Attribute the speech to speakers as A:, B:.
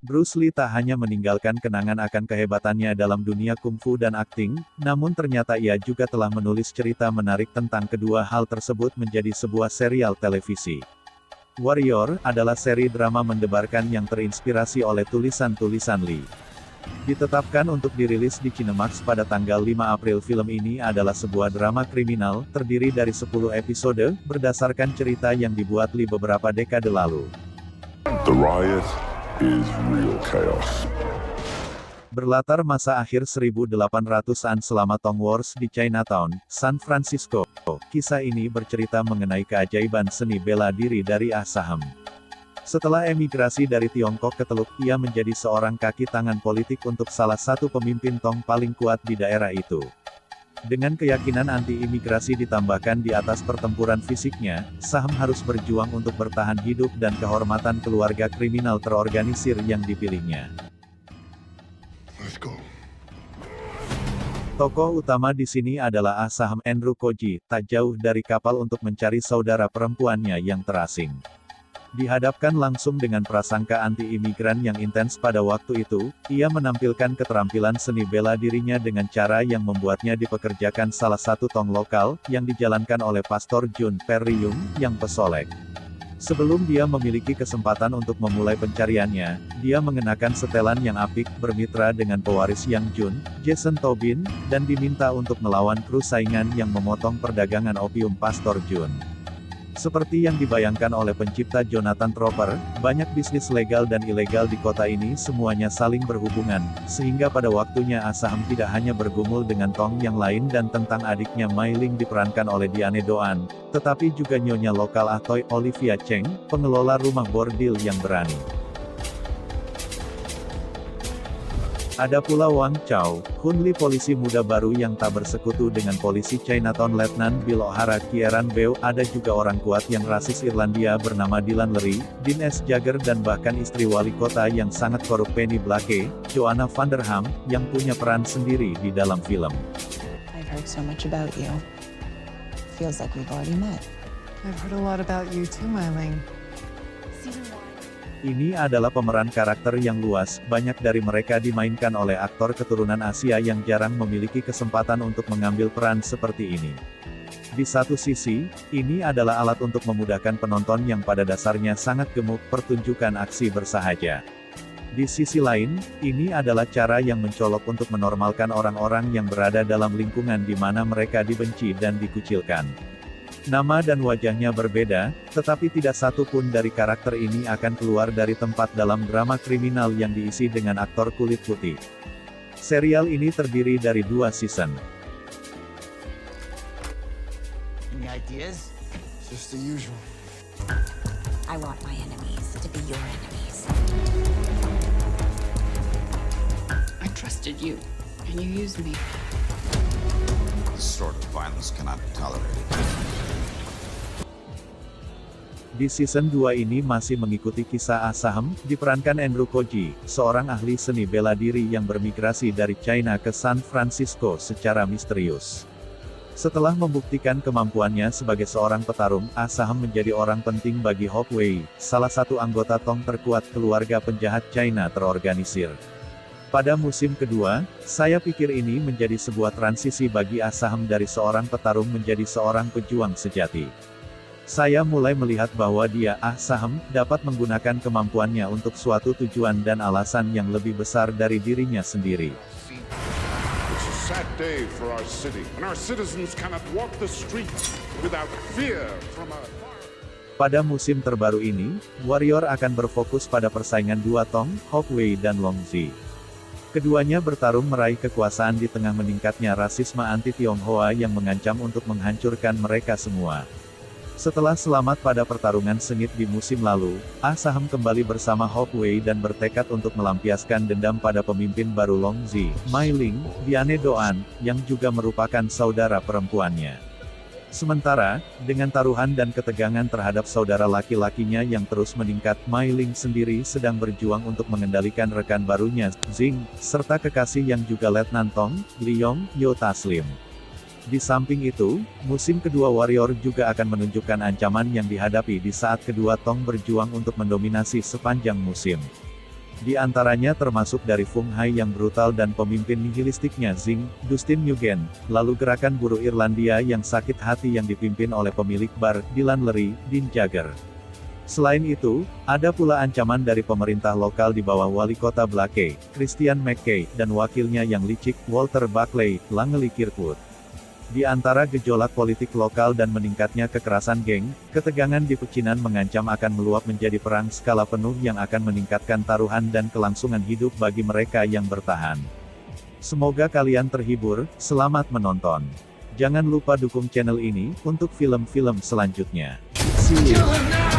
A: Bruce Lee tak hanya meninggalkan kenangan akan kehebatannya dalam dunia kungfu dan akting, namun ternyata ia juga telah menulis cerita menarik tentang kedua hal tersebut menjadi sebuah serial televisi. Warrior adalah seri drama mendebarkan yang terinspirasi oleh tulisan-tulisan Lee. Ditetapkan untuk dirilis di Cinemax pada tanggal 5 April. Film ini adalah sebuah drama kriminal, terdiri dari 10 episode, berdasarkan cerita yang dibuat Lee beberapa dekade lalu.
B: The riot is real chaos.
A: Berlatar masa akhir 1800-an selama Tong Wars di Chinatown, San Francisco. Kisah ini bercerita mengenai keajaiban seni bela diri dari Ah Saham. Setelah emigrasi dari Tiongkok ke Teluk, ia menjadi seorang kaki tangan politik untuk salah satu pemimpin Tong paling kuat di daerah itu. Dengan keyakinan anti-imigrasi ditambahkan di atas pertempuran fisiknya, Saham harus berjuang untuk bertahan hidup dan kehormatan keluarga kriminal terorganisir yang dipilihnya.
B: Let's go.
A: Tokoh utama di sini adalah Ah Saham Andrew Koji, tak jauh dari kapal untuk mencari saudara perempuannya yang terasing. Dihadapkan langsung dengan prasangka anti-imigran yang intens pada waktu itu, ia menampilkan keterampilan seni bela dirinya dengan cara yang membuatnya dipekerjakan salah satu tong lokal, yang dijalankan oleh Pastor Jun Perryung, yang pesolek. Sebelum dia memiliki kesempatan untuk memulai pencariannya, dia mengenakan setelan yang apik, bermitra dengan pewaris Yang Jun, Jason Tobin, dan diminta untuk melawan kru saingan yang memotong perdagangan opium Pastor Jun. Seperti yang dibayangkan oleh pencipta Jonathan Tropper, banyak bisnis legal dan ilegal di kota ini semuanya saling berhubungan, sehingga pada waktunya Ah Saham tidak hanya bergumul dengan tong yang lain dan tentang adiknya Mai Ling diperankan oleh Diane Doan, tetapi juga nyonya lokal Ah Toy Olivia Cheng, pengelola rumah bordil yang berani. Ada pula Wang Chao, Hun Lee, polisi muda baru yang tak bersekutu dengan polisi Chinatown. Letnan Bill O'Hara, Kieran Bew. Ada juga orang kuat yang rasis Irlandia bernama Dylan Leary, Dean S. Jagger, dan bahkan istri wali kota yang sangat korup Penny Blake, Joanna Vanderham, yang punya peran sendiri di dalam film.
C: I've heard so much about you. Feels like we've already met.
D: I've heard a lot about you too, My Ling.
A: Ini adalah pemeran karakter yang luas, banyak dari mereka dimainkan oleh aktor keturunan Asia yang jarang memiliki kesempatan untuk mengambil peran seperti ini. Di satu sisi, ini adalah alat untuk memudahkan penonton yang pada dasarnya sangat gemuk, pertunjukan aksi bersahaja. Di sisi lain, ini adalah cara yang mencolok untuk menormalkan orang-orang yang berada dalam lingkungan di mana mereka dibenci dan dikucilkan. Nama dan wajahnya berbeda, tetapi tidak satu pun dari karakter ini akan keluar dari tempat dalam drama kriminal yang diisi dengan aktor kulit putih. Serial ini terdiri dari 2 season.
E: Any ideas?
B: Just the usual.
C: I want my enemies to be your enemies.
D: I trusted you, and you used me.
E: This sort of violence cannot be tolerated.
A: Di season 2 ini masih mengikuti kisah Ah Saham, diperankan Andrew Koji, seorang ahli seni bela diri yang bermigrasi dari China ke San Francisco secara misterius. Setelah membuktikan kemampuannya sebagai seorang petarung, Ah Saham menjadi orang penting bagi Hop Wei, salah satu anggota tong terkuat keluarga penjahat China terorganisir. Pada musim kedua, saya pikir ini menjadi sebuah transisi bagi Ah Saham dari seorang petarung menjadi seorang pejuang sejati. Saya mulai melihat bahwa dia, Ah Saham, dapat menggunakan kemampuannya untuk suatu tujuan dan alasan yang lebih besar dari dirinya sendiri.
B: It's a sad day for our city, and our citizens cannot walk the streets without fear from a...
A: Pada musim terbaru ini, Warrior akan berfokus pada persaingan 2 tong, Hop Wei dan Long Zi. Keduanya bertarung meraih kekuasaan di tengah meningkatnya rasisme anti-Tionghoa yang mengancam untuk menghancurkan mereka semua. Setelah selamat pada pertarungan sengit di musim lalu, Ah Saham kembali bersama Hop Wei dan bertekad untuk melampiaskan dendam pada pemimpin baru Long Zi, Mai Ling, Diane Doan, yang juga merupakan saudara perempuannya. Sementara, dengan taruhan dan ketegangan terhadap saudara laki-lakinya yang terus meningkat, Mai Ling sendiri sedang berjuang untuk mengendalikan rekan barunya, Zing, serta kekasih yang juga Letnan Tong, Liong, Yo Taslim. Di samping itu, musim kedua Warrior juga akan menunjukkan ancaman yang dihadapi di saat kedua tong berjuang untuk mendominasi sepanjang musim. Di antaranya termasuk dari Fung Hai yang brutal dan pemimpin nihilistiknya Zing, Dustin Nguyen, lalu gerakan buruh Irlandia yang sakit hati yang dipimpin oleh pemilik bar, Dylan Leary, Dean Jagger. Selain itu, ada pula ancaman dari pemerintah lokal di bawah wali kota Blakey, Christian McKay, dan wakilnya yang licik, Walter Buckley, Langley Kirkwood. Di antara gejolak politik lokal dan meningkatnya kekerasan geng, ketegangan di pecinan mengancam akan meluap menjadi perang skala penuh yang akan meningkatkan taruhan dan kelangsungan hidup bagi mereka yang bertahan. Semoga kalian terhibur, selamat menonton. Jangan lupa dukung channel ini, untuk film-film selanjutnya. See you!